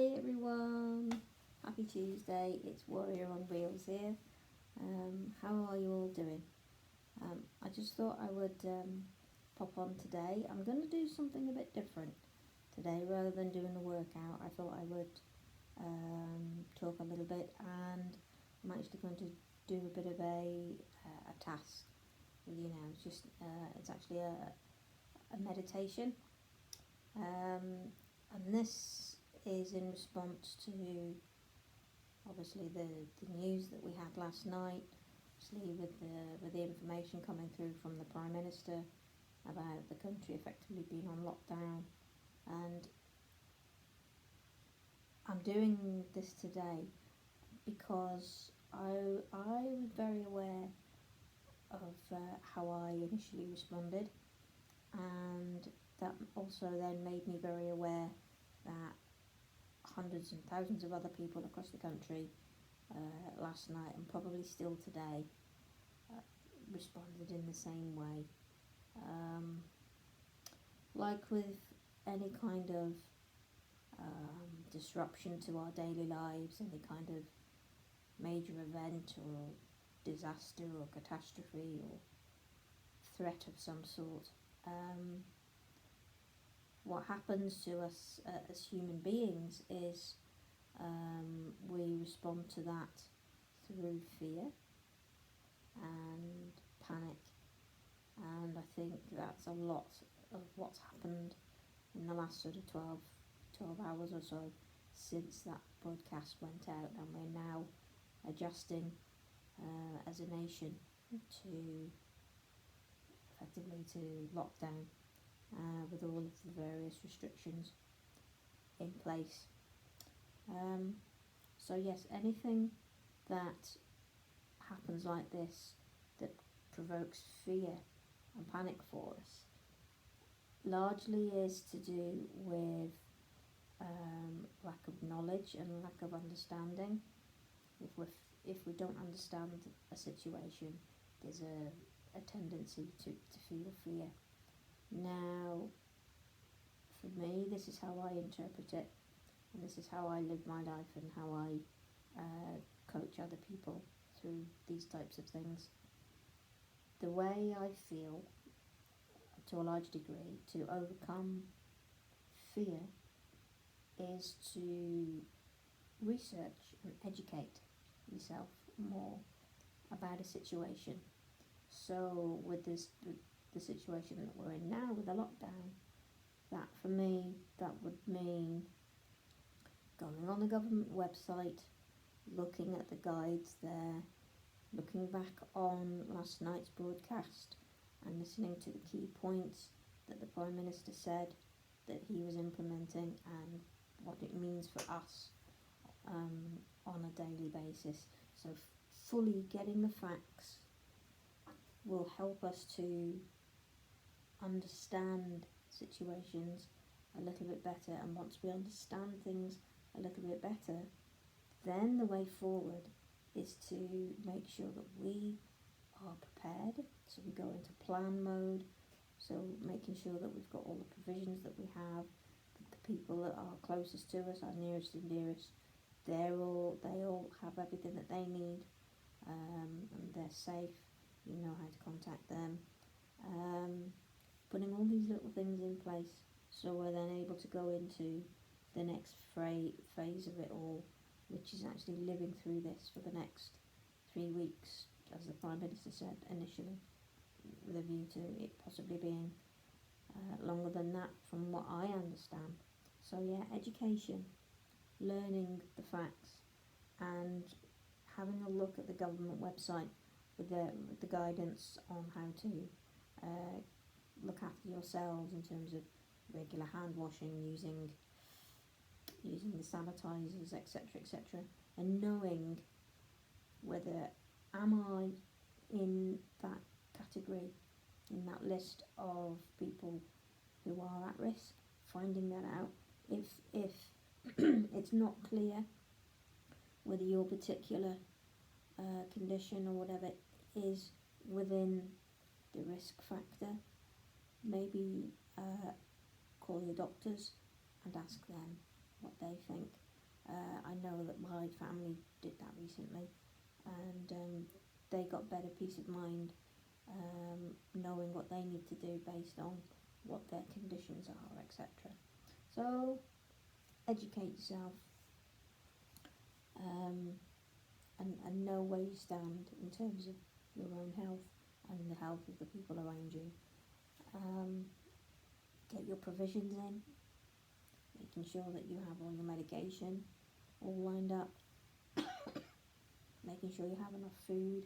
Hey everyone, happy Tuesday, it's Warrior on Wheels here. How are you all doing? I just thought I would pop on today. I'm going to do something a bit different today rather than doing the workout. I thought I would talk a little bit, and I'm actually going to do a bit of a task with you now. It's actually a meditation, and this is in response to obviously the news that we had last night, obviously with the information coming through from the Prime Minister about the country effectively being on lockdown. And I'm doing this today because I was very aware of how I initially responded, and that also then made me very aware that hundreds and thousands of other people across the country last night, and probably still today, responded in the same way. Like with any kind of disruption to our daily lives, any kind of major event or disaster or catastrophe or threat of some sort, what happens to us as human beings is we respond to that through fear and panic, and I think that's a lot of what's happened in the last sort of 12 hours or so since that broadcast went out, and we're now adjusting as a nation to effectively to lockdown with all of the various restrictions in place. So yes, anything that happens like this that provokes fear and panic for us largely is to do with lack of knowledge and lack of understanding. If we don't understand a situation, there's a tendency to feel fear. Now, for me, this is how I interpret it, and this is how I live my life, and how I coach other people through these types of things. The way I feel, to a large degree, to overcome fear is to research and educate yourself more about a situation. So with the situation that we're in now with the lockdown, that for me, that would mean going on the government website, looking at the guides there, looking back on last night's broadcast and listening to the key points that the Prime Minister said that he was implementing and what it means for us on a daily basis. So fully getting the facts will help us to understand situations a little bit better, and once we understand things a little bit better, then the way forward is to make sure that we are prepared. So we go into plan mode, so making sure that we've got all the provisions that we have, that the people that are closest to us, our nearest and dearest, they all have everything that they need, and they're safe. You know how to contact them. Putting all these little things in place, so we're then able to go into the next phase of it all, which is actually living through this for the next 3 weeks, as the Prime Minister said initially, with a view to it possibly being longer than that from what I understand. So yeah, education, learning the facts, and having a look at the government website with the guidance on how to look after yourselves in terms of regular hand washing, using the sanitizers, etc., and knowing whether am I in that category, in that list of people who are at risk, finding that out. If it's not clear whether your particular condition or whatever is within the risk factor, maybe call your doctors and ask them what they think. I know that my family did that recently, and they got better peace of mind, knowing what they need to do based on what their conditions are, etc. So educate yourself, and know where you stand in terms of your own health and the health of the people around you. Get your provisions in, making sure that you have all your medication all lined up, making sure you have enough food,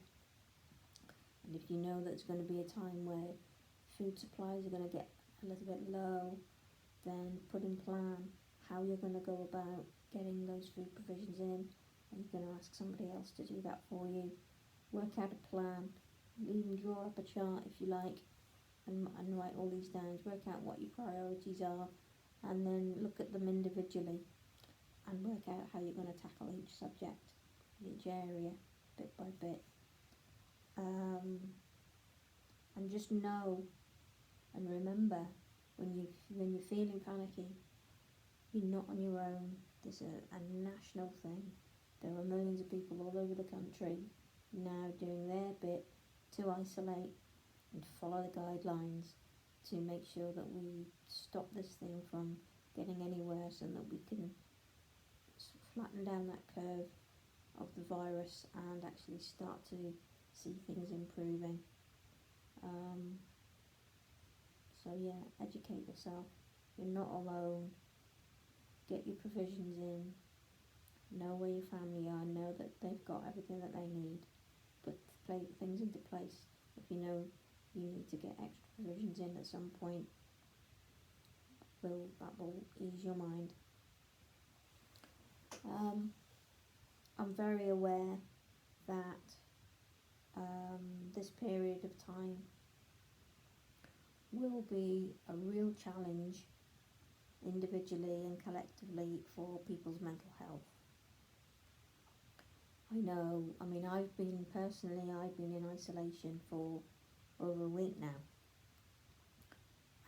and if you know that it's going to be a time where food supplies are going to get a little bit low, then put in plan how you're going to go about getting those food provisions in, and you're going to ask somebody else to do that for you. Work out a plan, even draw up a chart if you like, and write all these down. Work out what your priorities are, and then look at them individually and work out how you're going to tackle each subject, each area, bit by bit. And just know and remember, when you're feeling panicky, you're not on your own. This is a national thing. There are millions of people all over the country now doing their bit to isolate and follow the guidelines to make sure that we stop this thing from getting any worse, and that we can flatten down that curve of the virus and actually start to see things improving. So yeah, educate yourself. You're not alone. Get your provisions in. Know where your family are. Know that they've got everything that they need. Put things into place. If you know you need to get extra provisions in at some point, that will ease your mind. I'm very aware that this period of time will be a real challenge individually and collectively for people's mental health. I know, I've been in isolation for over a week now,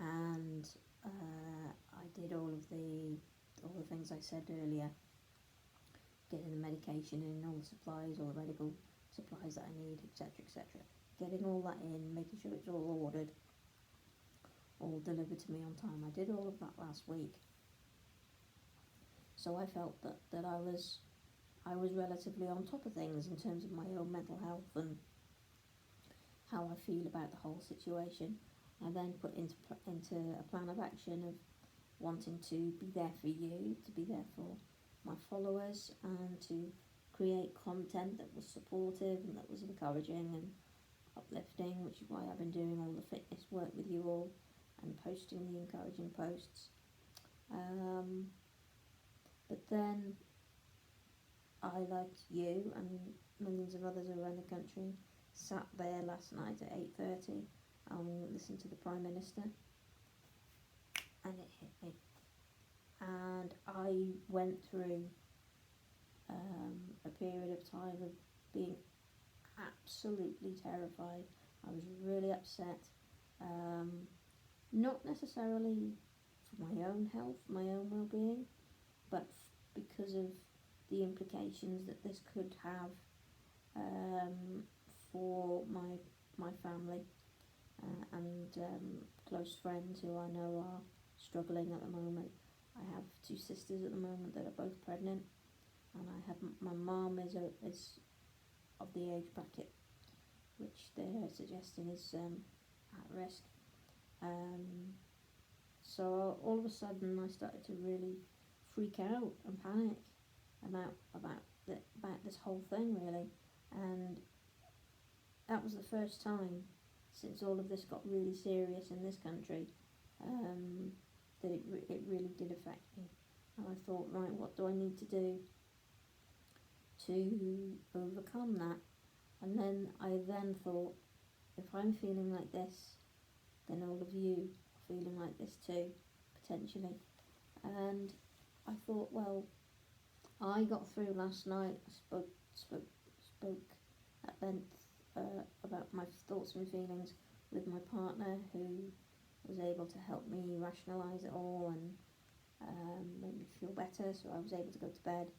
and I did all the things I said earlier, getting the medication in, all the supplies, all the medical supplies that I need, etc., etc. Getting all that in, making sure it's all ordered, all delivered to me on time. I did all of that last week. So I felt that I was relatively on top of things in terms of my own mental health and how I feel about the whole situation. I then put into a plan of action of wanting to be there for you, to be there for my followers, and to create content that was supportive and that was encouraging and uplifting, which is why I've been doing all the fitness work with you all and posting the encouraging posts. But then I, like you and millions of others around the country, sat there last night at 8:30 and listened to the Prime Minister, and it hit me. And I went through a period of time of being absolutely terrified. I was really upset, not necessarily for my own health, my own well-being, but because of the implications that this could have for my family and close friends who I know are struggling at the moment. I have two sisters at the moment that are both pregnant, and I have my mum is of the age bracket which they're suggesting is at risk. So all of a sudden I started to really freak out and panic about this whole thing, really, and that was the first time since all of this got really serious in this country that it really did affect me. And I thought, right, what do I need to do to overcome that? And then I thought, if I'm feeling like this, then all of you are feeling like this too, potentially. And I thought, well, I got through last night. I spoke at length about my thoughts and feelings with my partner, who was able to help me rationalise it all and make me feel better, so I was able to go to bed.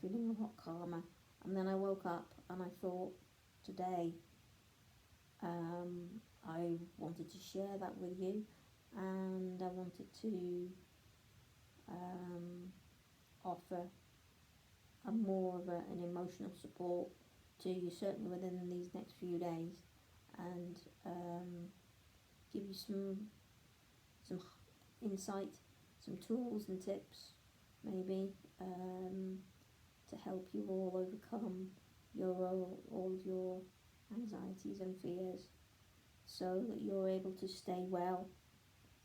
feeling a lot calmer. And then I woke up and I thought, today, I wanted to share that with you, and I wanted to offer more of an emotional support to you, certainly within these next few days, and give you some insight, some tools and tips, maybe to help you all overcome all of your anxieties and fears, so that you're able to stay well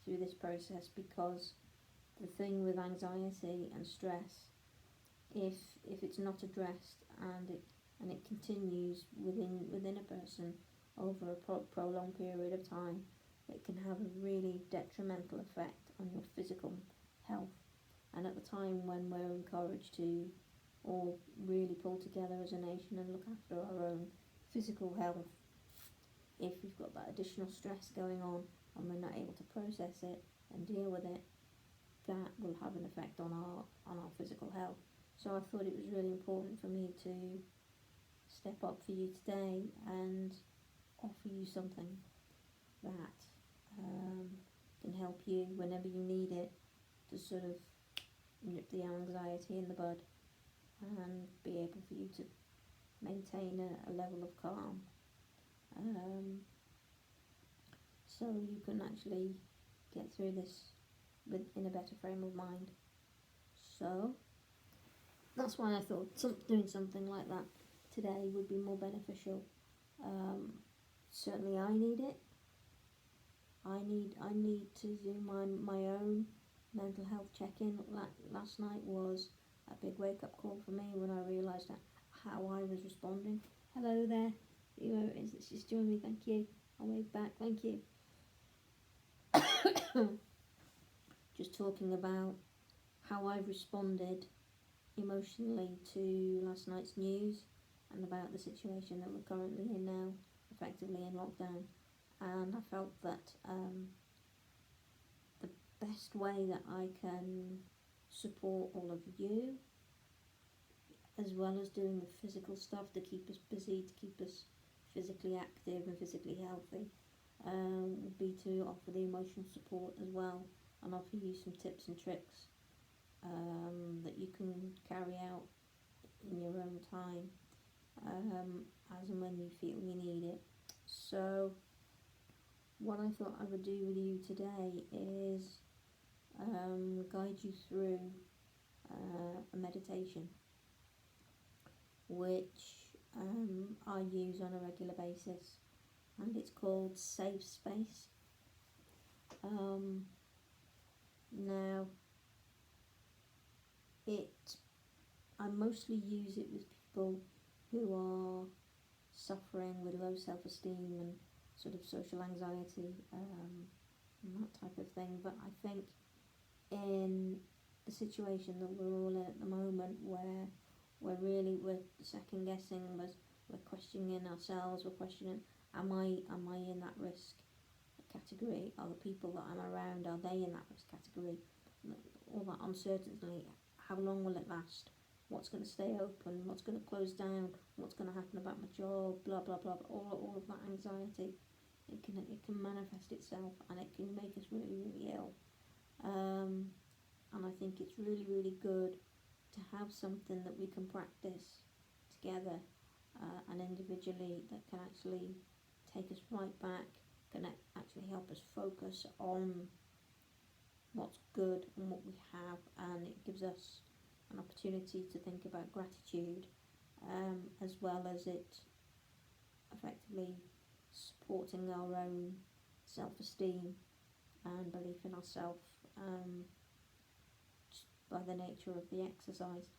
through this process. Because the thing with anxiety and stress, if it's not addressed and it continues within a person over a prolonged period of time, it can have a really detrimental effect on your physical health. And at the time when we're encouraged to all really pull together as a nation and look after our own physical health, if we've got that additional stress going on and we're not able to process it and deal with it, that will have an effect on our physical health. So I thought it was really important for me to step up for you today and offer you something that can help you whenever you need it, to sort of nip the anxiety in the bud and be able for you to maintain a level of calm, so you can actually get through this in a better frame of mind. So that's why I thought doing something like that today would be more beneficial. Certainly I need it. I need to do my own mental health check-in. Last night was a big wake-up call for me when I realised how I was responding. Hello there, whoever it is that's just joined me, thank you. I'll wave back, thank you. Just talking about how I've responded emotionally to last night's news and about the situation that we're currently in now, effectively in lockdown. And I felt that the best way that I can support all of you, as well as doing the physical stuff to keep us busy, to keep us physically active and physically healthy, would be to offer the emotional support as well, and offer you some tips and tricks that you can carry out in your own time, as and when you feel you need it. So what I thought I would do with you today is guide you through a meditation which I use on a regular basis, and it's called Safe Space. Now, I mostly use it with people who are suffering with low self-esteem and sort of social anxiety, and that type of thing. But I think in the situation that we're all in at the moment, where we're second guessing, we're questioning ourselves, we're questioning, am I in that risk category? Are the people that I'm around, are they in that risk category? All that uncertainty, how long will it last? What's going to stay open? What's going to close down? What's going to happen about my job? Blah blah blah. All of that anxiety, it can manifest itself, and it can make us really ill. And I think it's really good to have something that we can practice together and individually, that can actually take us right back, can actually help us focus on what's good and what we have, and it gives us an opportunity to think about gratitude, as well as it effectively supporting our own self-esteem and belief in ourselves, just by the nature of the exercise.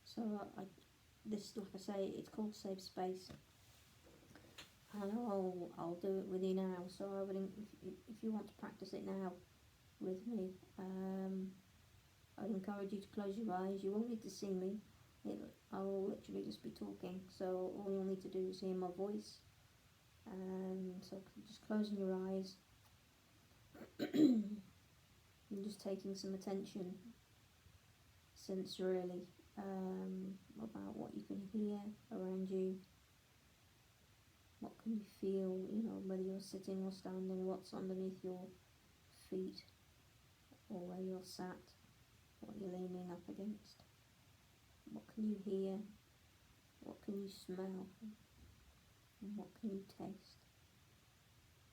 So this, like I say, it's called Safe Space, and I'll do it with you now. So I would, if you want to practice it now with me, I'd encourage you to close your eyes. You won't need to see me. I'll literally just be talking, so all you'll need to do is hear my voice. So just closing your eyes and just taking some attention sensorily about what you can hear around you, what can you feel, whether you're sitting or standing, what's underneath your feet or where you're sat, what you're leaning up against. What can you hear? What can you smell? And what can you taste?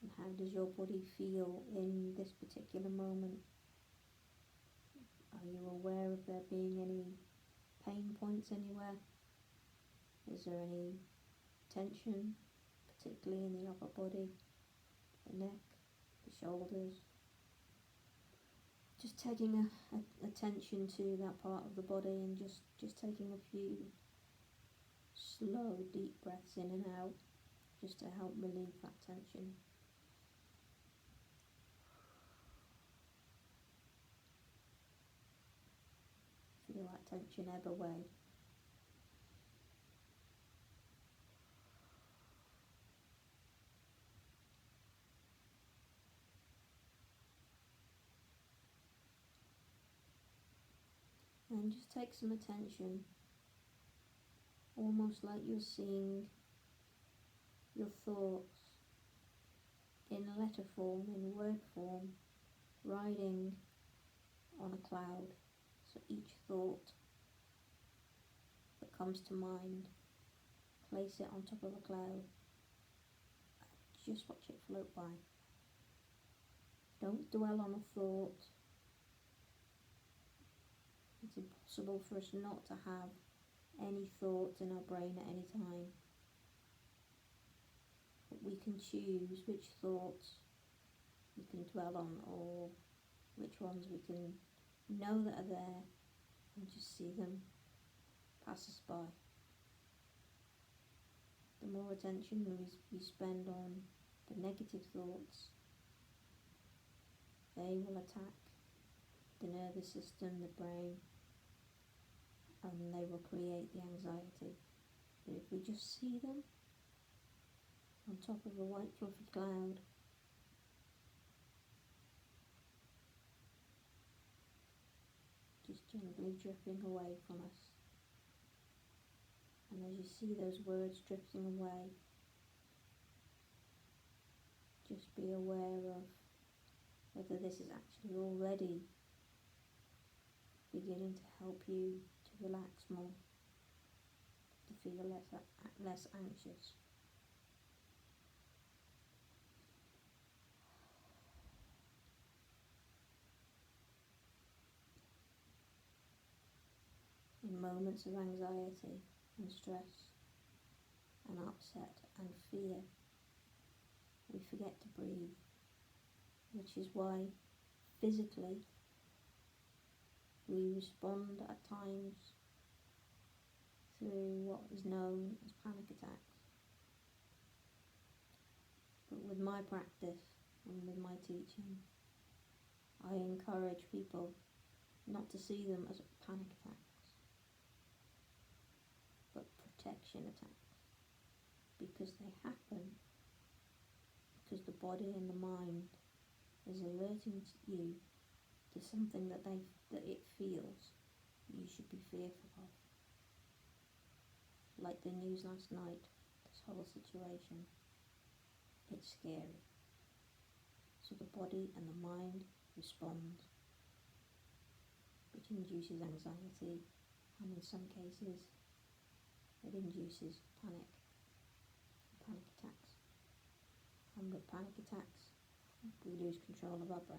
And how does your body feel in this particular moment? Are you aware of there being any pain points anywhere? Is there any tension, particularly in the upper body, the neck, the shoulders? Just taking attention to that part of the body and just taking a few slow, deep breaths in and out just to help relieve that tension. Feel that tension ebb away. And just take some attention, almost like you're seeing your thoughts in letter form, in word form, riding on a cloud. So each thought that comes to mind, place it on top of a cloud. Just watch it float by. Don't dwell on a thought. It's impossible for us not to have any thoughts in our brain at any time. But we can choose which thoughts we can dwell on or which ones we can know that are there and just see them pass us by. The more attention we spend on the negative thoughts, they will attack the nervous system, the brain, and they will create the anxiety. But if we just see them on top of a white fluffy cloud, just gently drifting away from us. And as you see those words drifting away, just be aware of whether this is actually already beginning to help you to relax more, to feel less anxious. In moments of anxiety and stress and upset and fear, we forget to breathe, which is why physically we respond at times through what is known as panic attacks. But with my practice and with my teaching, I encourage people not to see them as panic attacks, but protection attacks, because they happen because the body and the mind is alerting you to something that it feels you should be fearful of. Like the news last night, this whole situation, it's scary. So the body and the mind respond, which induces anxiety, and in some cases it induces panic attacks. And with panic attacks, we lose control of our breath.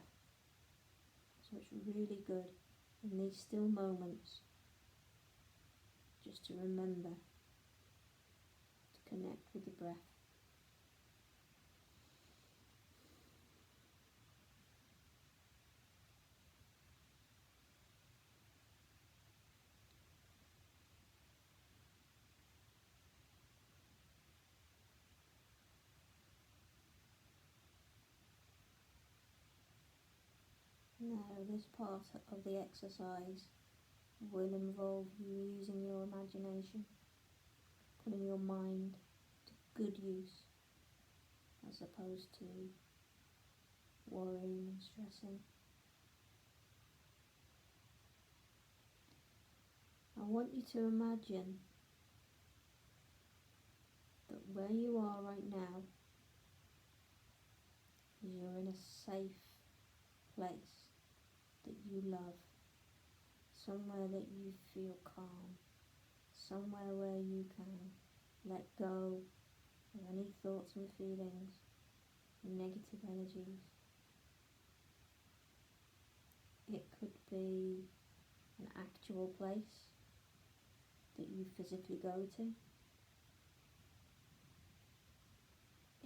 So it's really good in these still moments just to remember to connect with the breath. Now, this part of the exercise will involve you using your imagination, putting your mind to good use as opposed to worrying and stressing. I want you to imagine that where you are right now, you're in a safe place that you love, somewhere that you feel calm, somewhere where you can let go of any thoughts and feelings, negative energies. It could be an actual place that you physically go to.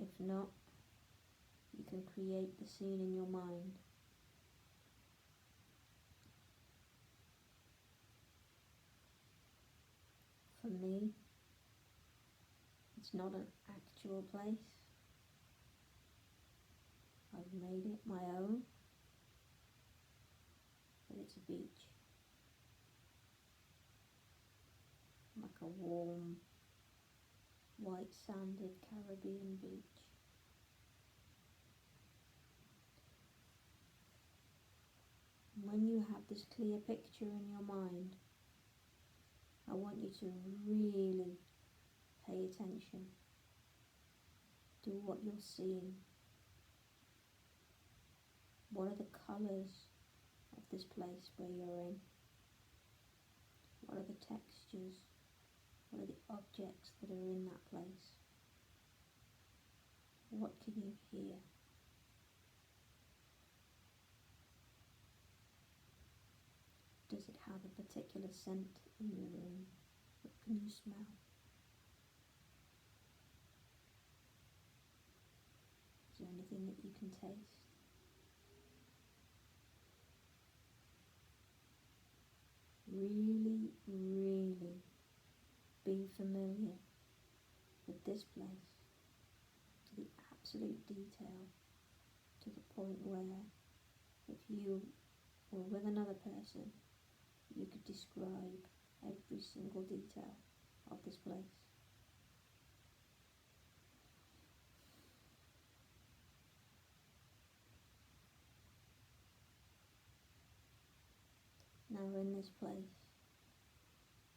If not, you can create the scene in your mind. For me, it's not an actual place. I've made it my own, but it's a beach. Like a warm, white-sanded Caribbean beach. When you have this clear picture in your mind, I want you to really pay attention to what you're seeing. What are the colours of this place where you're in? What are the textures? What are the objects that are in that place? What can you hear? Does it have a particular scent in the room? What can you smell? Is there anything that you can taste? Really, really be familiar with this place to the absolute detail, to the point where if you were with another person, you could describe every single detail of this place. Now in this place,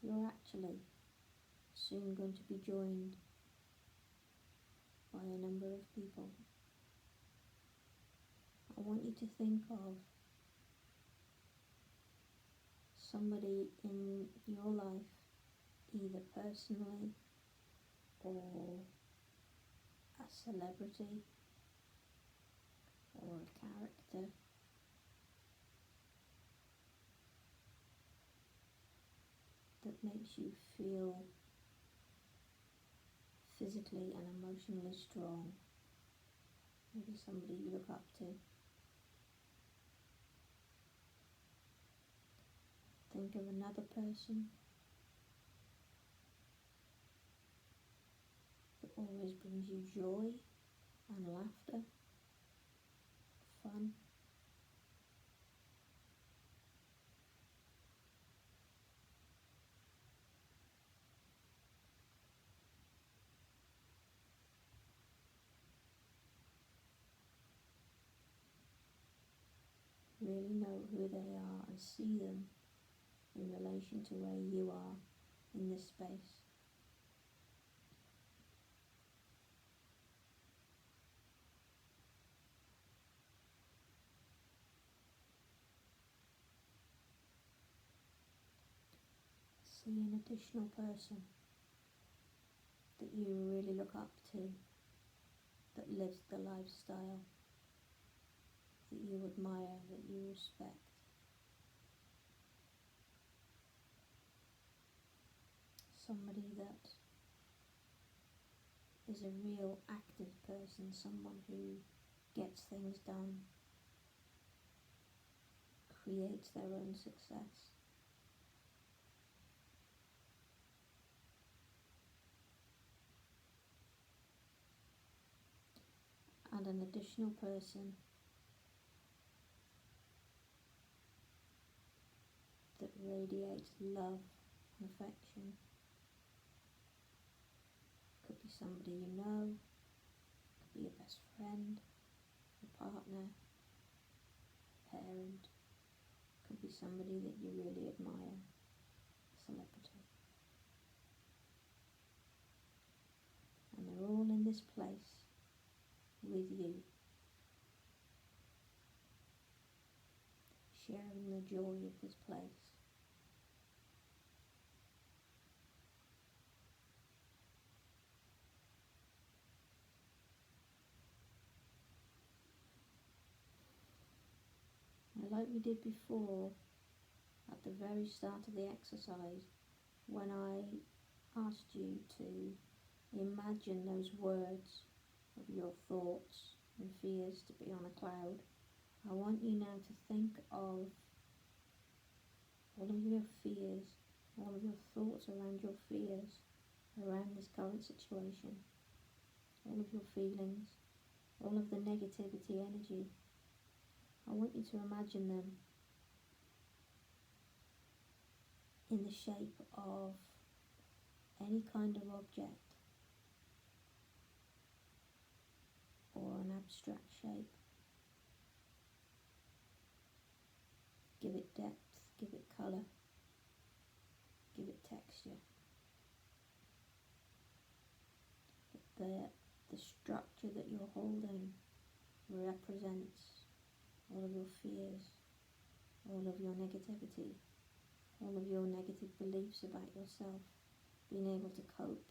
you're actually soon going to be joined by a number of people. I want you to think of somebody in your life, either personally or a celebrity or a character, that makes you feel physically and emotionally strong. Maybe somebody you look up to. Think of another person that always brings you joy and laughter, fun. Really know who they are and see them in relation to where you are in this space. See an additional person that you really look up to, that lives the lifestyle that you admire, that you respect. Somebody that is a real active person, someone who gets things done, creates their own success. And an additional person that radiates love and affection. Could be somebody you know, could be a best friend, a partner, a parent, could be somebody that you really admire, a celebrity. this place with you, sharing the joy of this place. And like we did before, at the very start of the exercise, when I asked you to imagine those words of your thoughts and fears to be on a cloud, I want you now to think of all of your fears, all of your thoughts around your fears, around this current situation, all of your feelings, all of the negativity energy. I want you to imagine them in the shape of any kind of object or an abstract shape. Give it depth, give it colour, give it texture. The structure that you're holding represents all of your fears, all of your negativity, all of your negative beliefs about yourself, being able to cope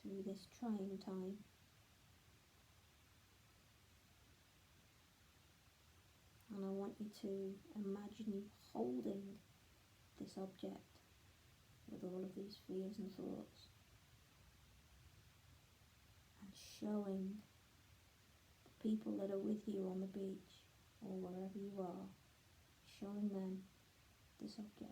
through this trying time. And I want you to imagine you holding this object with all of these fears and thoughts, and showing the people that are with you on the beach or wherever you are, showing them this object.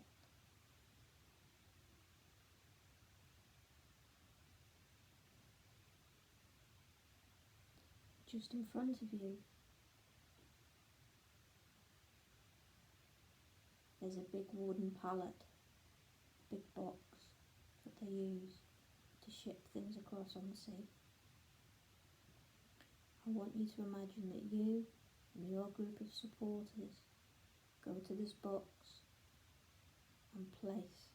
Just in front of you, there's a big wooden pallet, big box that they use to ship things across on the sea. I want you to imagine that you and your group of supporters go to this box and place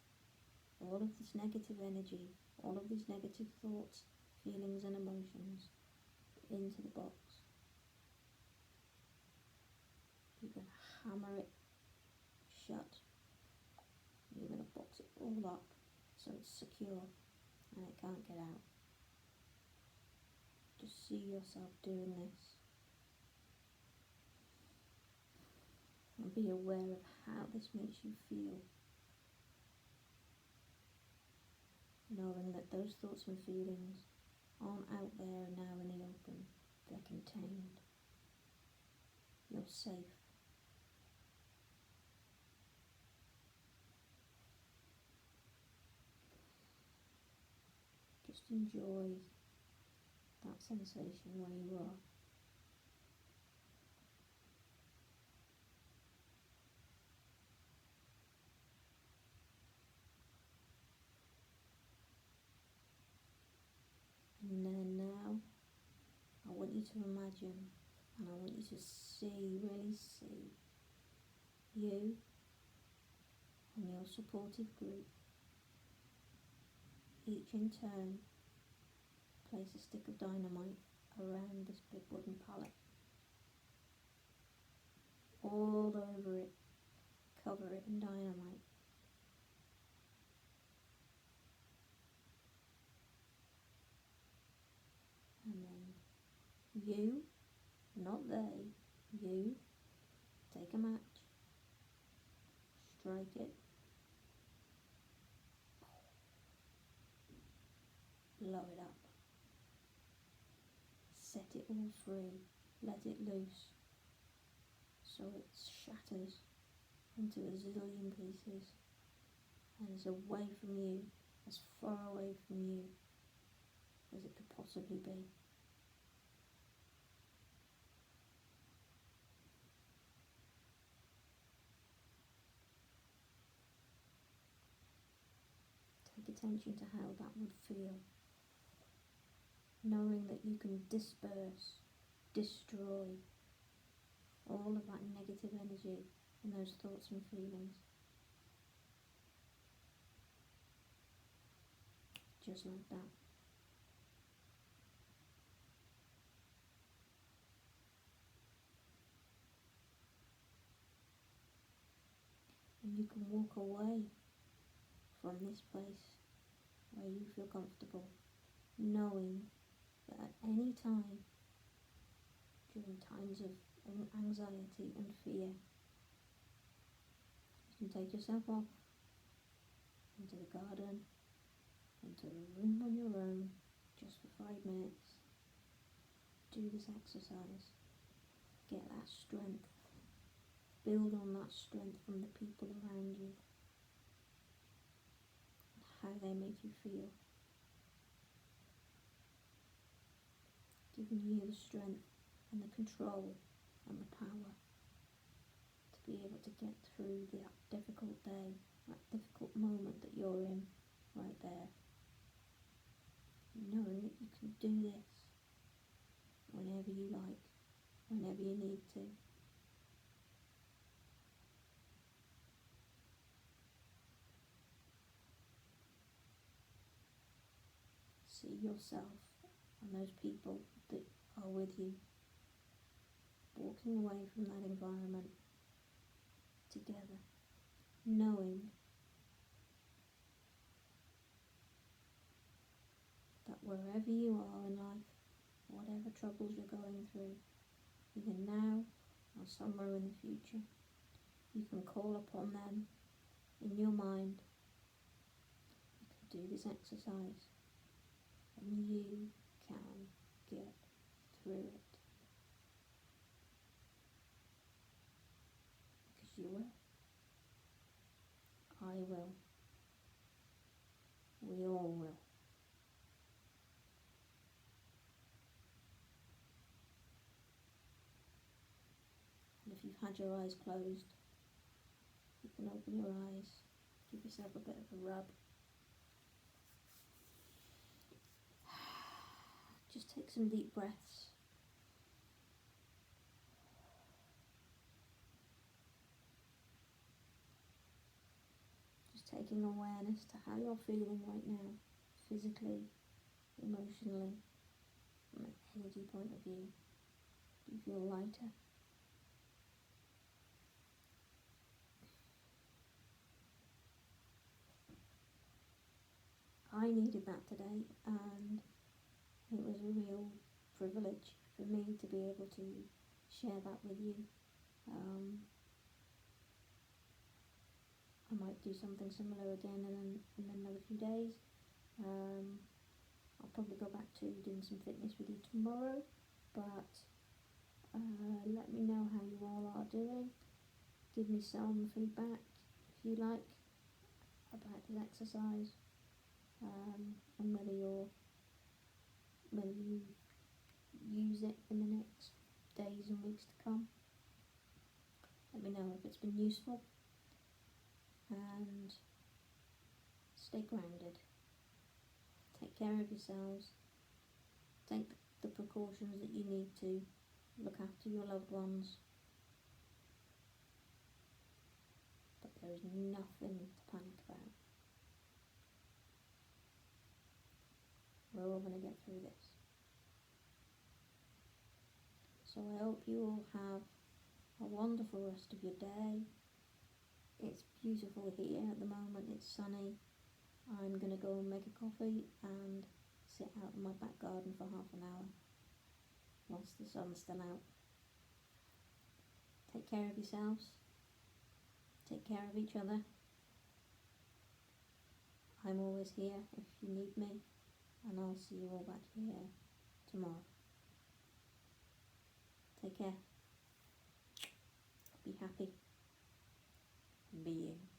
all of this negative energy, all of these negative thoughts, feelings and emotions into the box. You're going to hammer it shut. You're going to box it all up so it's secure and it can't get out. Just see yourself doing this and be aware of how this makes you feel, knowing that those thoughts and feelings aren't out there now in the open. They're contained. You're safe. Just enjoy that sensation where you are. And then now, I want you to imagine, and I want you to see, really see, you and your supportive group, each in turn, place a stick of dynamite around this big wooden pallet. All over it, cover it in dynamite. And then you, not they, you, take a match, strike it, blow it up, set it all free, let it loose, so it shatters into a zillion pieces and is away from you, as far away from you as it could possibly be. Take attention to how that would feel, knowing that you can disperse, destroy all of that negative energy and those thoughts and feelings. Just like that. And you can walk away from this place where you feel comfortable, knowing that at any time during times of anxiety and fear, you can take yourself off into the garden, into a room on your own, just for 5 minutes. Do this exercise. Get that strength. Build on that strength from the people around you and how they make you feel. Giving you the strength and the control and the power to be able to get through that difficult day, that difficult moment that you're in right there. Knowing that you can do this whenever you like, whenever you need to. See yourself and those people that are with you walking away from that environment together, knowing that wherever you are in life, whatever troubles you're going through, either now or somewhere in the future, you can call upon them in your mind. You can do this exercise and you can get through it. Because you will. I will. We all will. And if you've had your eyes closed, you can open your eyes, give yourself a bit of a rub. Just take some deep breaths. Just taking awareness to how you're feeling right now, physically, emotionally, from an energy point of view. Do you feel lighter? I needed that today, and it was a real privilege for me to be able to share that with you. I might do something similar again in another few days. I'll probably go back to doing some fitness with you tomorrow, but let me know how you all are doing. Give me some feedback if you like about this exercise, and whether you use it in the next days and weeks to come. Let me know if it's been useful, and stay grounded. Take care of yourselves. Take the precautions that you need to. Look after your loved ones. But there is nothing to panic about. We're all going to get through this. So I hope you all have a wonderful rest of your day. It's beautiful here at the moment. It's sunny. I'm going to go and make a coffee and sit out in my back garden for half an hour whilst the sun's still out. Take care of yourselves. Take care of each other. I'm always here if you need me, and I'll see you all back here tomorrow. Take care. Be happy. Be you.